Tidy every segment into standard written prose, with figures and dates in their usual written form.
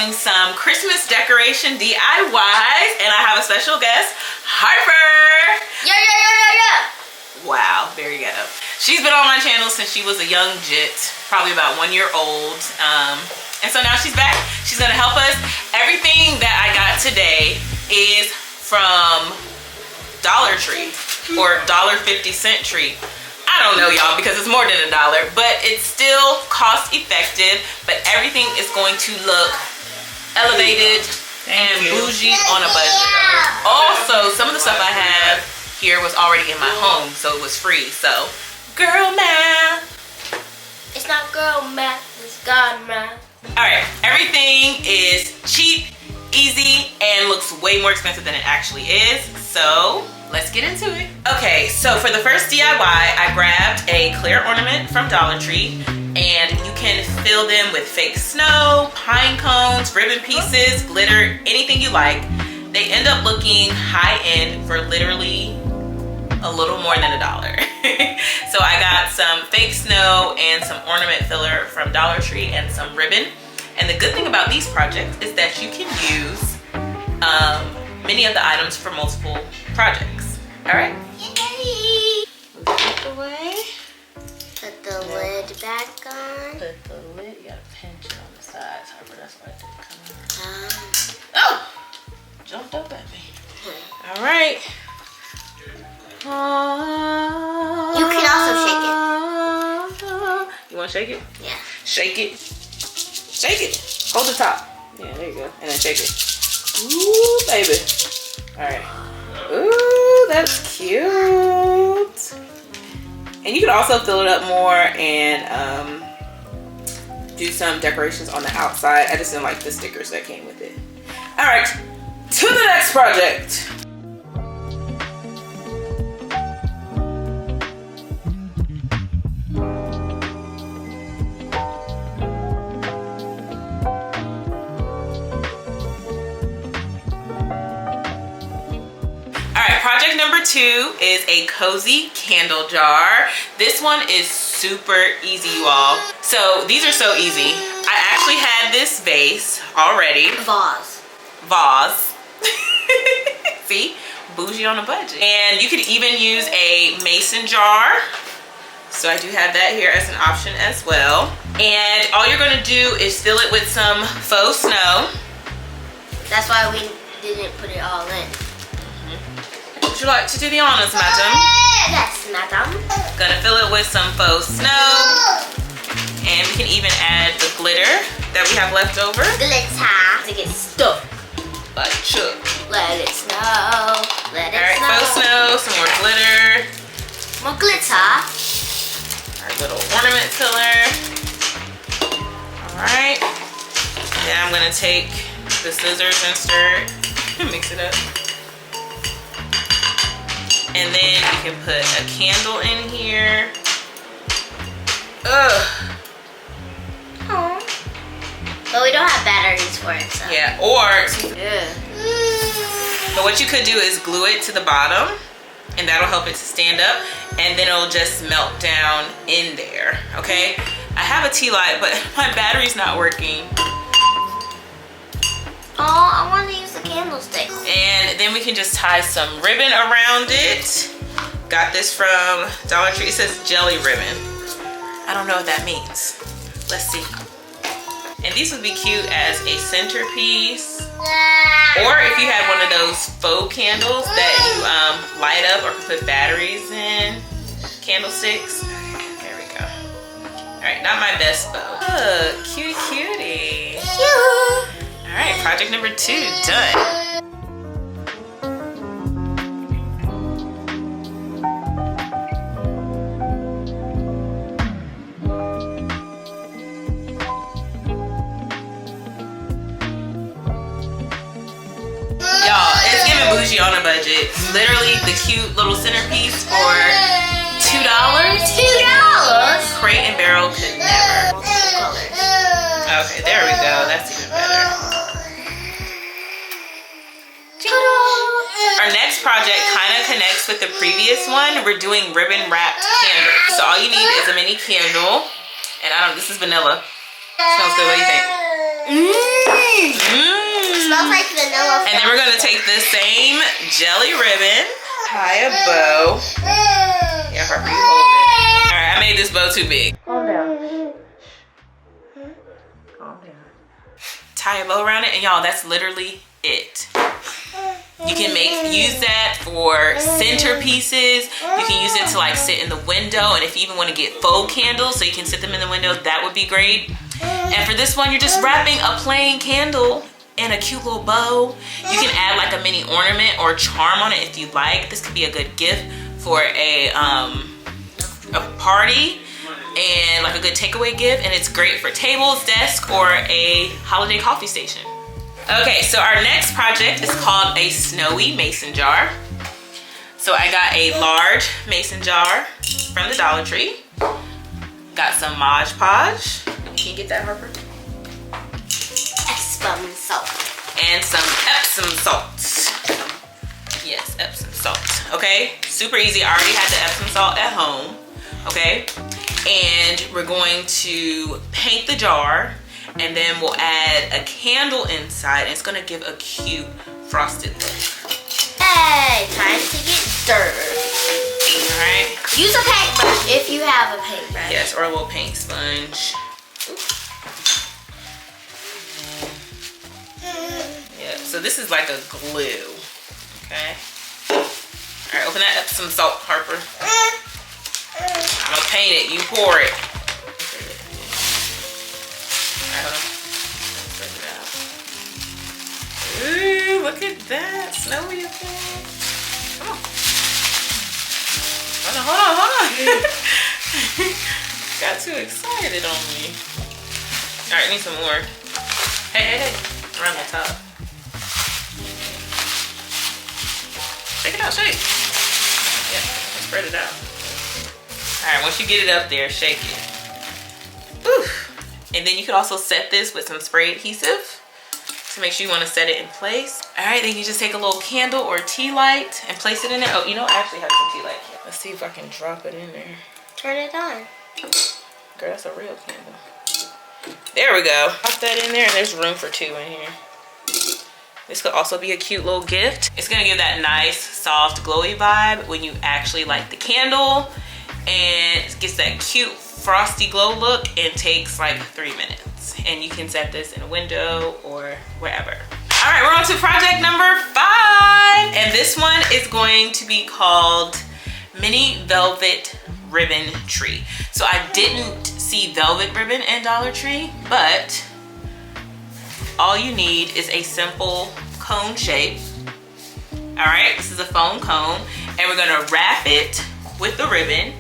doing some Christmas decoration DIYs, and I have a special guest, Harper. Yeah. Wow, there you go. She's been on my channel since she was a young jit, probably about 1 year old. And so now she's back. She's gonna help us. Everything that I got today is from Dollar Tree or $1.50 tree. I don't know, y'all, because it's more than $1, but it's still cost effective, but everything is going to look elevated and bougie on a budget. Also, some of the stuff I have here was already in my home, so it was free. So, girl math. It's not girl math, it's God math. All right, everything is cheap, easy, and looks way more expensive than it actually is. So let's get into it. Okay, so for the first DIY, I grabbed a clear ornament from Dollar Tree, and you can fill them with fake snow, pine cones, ribbon pieces, glitter, anything you like. They end up looking high-end for literally a little more than $1. So I got some fake snow and some ornament filler from Dollar Tree and some ribbon. And the good thing about these projects is that you can use many of the items for multiple projects. All right. Yay! Move it away. Put the lid back on. Put the lid. You gotta pinch it on the sides, Harper. That's why it didn't come out. Um, Oh! Jumped up at me. All right. You can also shake it. You want to shake it? Yeah. Shake it. Shake it. Hold the top. Yeah, there you go. And then shake it. Ooh, baby. All right. Ooh, that's cute. And you can also fill it up more and do some decorations on the outside. I just didn't like the stickers that came with it. All right, to the next project. Project number 2 is a cozy candle jar. This one is super easy, you all. So these are so easy. I actually had this vase already. Vase. See? Bougie on a budget. And you could even use a mason jar. So I do have that here as an option as well. And all you're gonna do is fill it with some faux snow. That's why we didn't put it all in. Would you like to do the honors, madam? Yes, madam. Gonna fill it with some faux snow. And we can even add the glitter that we have left over. Glitter to get stuck. Like Chuck. Let it snow. Let it All right, snow. faux snow, some more glitter. More glitter. Our little ornament filler. All right. Then I'm gonna take the scissors and stir it. Mix it up. And then you can put a candle in here. Ugh. Aww. But we don't have batteries for it, so. Yeah, or Yeah. but what you could do is glue it to the bottom, and that'll help it to stand up, and then it'll just melt down in there, okay? I have a tea light, but my battery's not working. Oh, I want to use the candlestick. And then we can just tie some ribbon around it. Got this from Dollar Tree. It says jelly ribbon. I don't know what that means. Let's see. And these would be cute as a centerpiece. Or if you had one of those faux candles that you light up or can put batteries in. Candlesticks. There we go. All right, not my best bow. Look, cutie cutie. Cute. All right, project number 2 done. Y'all, it's giving bougie on a budget. Literally the cute little centerpiece for $2. $2. Crate and barrel could never. Multiple colors. Okay, there we go. That's even better. Our next project kind of connects with the previous one. We're doing ribbon wrapped candles. So all you need is a mini candle. And this is vanilla. Smells good. What do you think? Smells like vanilla. And then we're gonna take this same jelly ribbon, tie a bow. Yeah, Harper, you hold it. All right, I made this bow too big. Calm down. Calm down. Tie a bow around it, and y'all, that's literally it. You can use that for centerpieces. You can use it to like sit in the window, and if you even want to get faux candles so you can sit them in the window, that would be great. And for this one, you're just wrapping a plain candle in a cute little bow. You can add like a mini ornament or charm on it if you like. This could be a good gift for a party and like a good takeaway gift, and it's great for tables, desks, or a holiday coffee station. Okay, so our next project is called a snowy mason jar. So I got a large mason jar from the Dollar Tree. Got some Mod Podge. Can you get that, Harper? Epsom salt. And some Epsom salt. Yes, Epsom salt. Okay, super easy. I already had the Epsom salt at home. Okay, and we're going to paint the jar, and then we'll add a candle inside, and it's gonna give a cute frosted look. Hey, time to get dirty. All right. Use a paintbrush if you have a paintbrush. Yes, or a little paint sponge. Yeah, so this is like a glue, okay? All right, open that Epsom salt, Harper. I'm gonna paint it, you pour it. All right, hold on. Spread it out. Ooh, look at that, snowy again. Come on. Hold on. Got too excited on me. All right, need some more. Hey. Around the top. Shake it out, shake. Yeah, spread it out. All right, once you get it up there, shake it. Whew. And then you can also set this with some spray adhesive to make sure you want to set it in place. All right, then you just take a little candle or tea light and place it in there. Oh, you know, I actually have some tea light here. Let's see if I can drop it in there. Turn it on. Girl, that's a real candle. There we go. Pop that in there, and there's room for 2 in here. This could also be a cute little gift. It's gonna give that nice, soft, glowy vibe when you actually light the candle, and it gets that cute, frosty glow look, and takes like 3 minutes. And you can set this in a window or wherever. All right, we're on to project number 5. And this one is going to be called Mini Velvet Ribbon Tree. So I didn't see velvet ribbon in Dollar Tree, but all you need is a simple cone shape. All right, this is a foam cone, and we're gonna wrap it with the ribbon,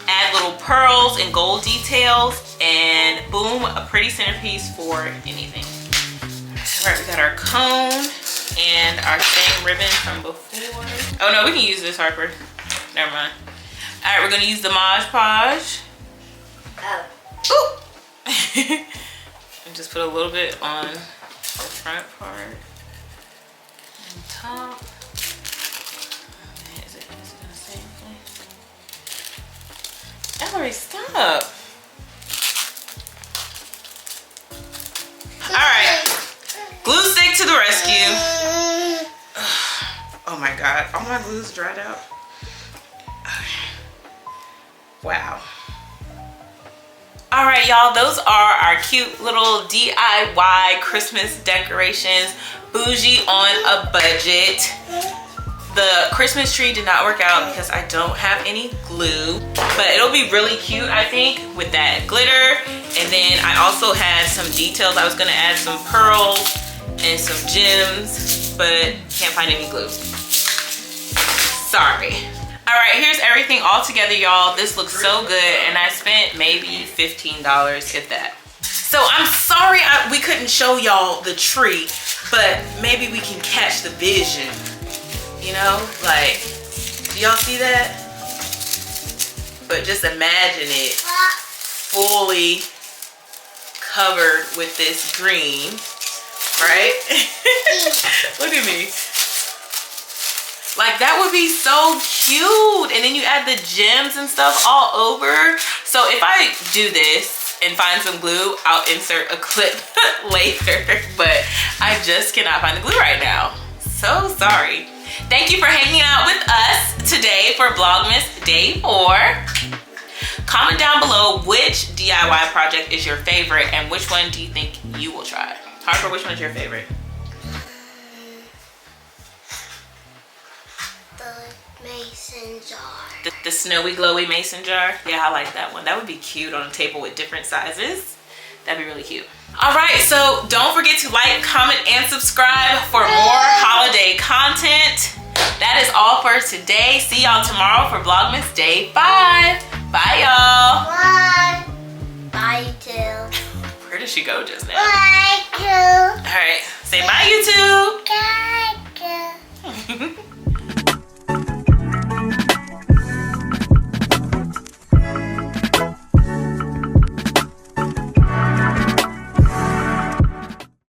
add little pearls and gold details, and boom, a pretty centerpiece for anything. All right, we got our cone and our same ribbon from before. Oh no, we can use this, Harper. Never mind. All right, we're gonna use the Mod Podge. Oh. Ooh. And just put a little bit on the front part and top. Is it gonna stay in place? Ellery, stop. All right, glue stick to the rescue. Oh my God, all my glue's dried out. Wow. All right, y'all, those are our cute little DIY Christmas decorations. Bougie on a budget. The Christmas tree did not work out because I don't have any glue, but it'll be really cute, I think, with that glitter. And then I also had some details. I was gonna add some pearls and some gems, but can't find any glue. Sorry. All right, here's everything all together, y'all. This looks so good, and I spent maybe $15, if that. So I'm sorry we couldn't show y'all the tree, but maybe we can catch the vision. You know, like, do y'all see that? But just imagine it fully covered with this green, right? Look at me. Like, that would be so cute. And then you add the gems and stuff all over. So if I do this and find some glue, I'll insert a clip later, but I just cannot find the glue right now. So sorry. Thank you for hanging out with us today for Vlogmas Day 4. Comment down below which DIY project is your favorite and which one do you think you will try. Harper, which one's your favorite? The mason jar. The snowy glowy mason jar? Yeah, I like that one. That would be cute on a table with different sizes. That'd be really cute. All right, so don't forget to like, comment, and subscribe for more holiday content. That is all for today. See y'all tomorrow for Vlogmas Day 5. Bye, y'all. Bye. Bye, too. Where did she go just now? Bye, too. All right, say bye, YouTube. Bye, too.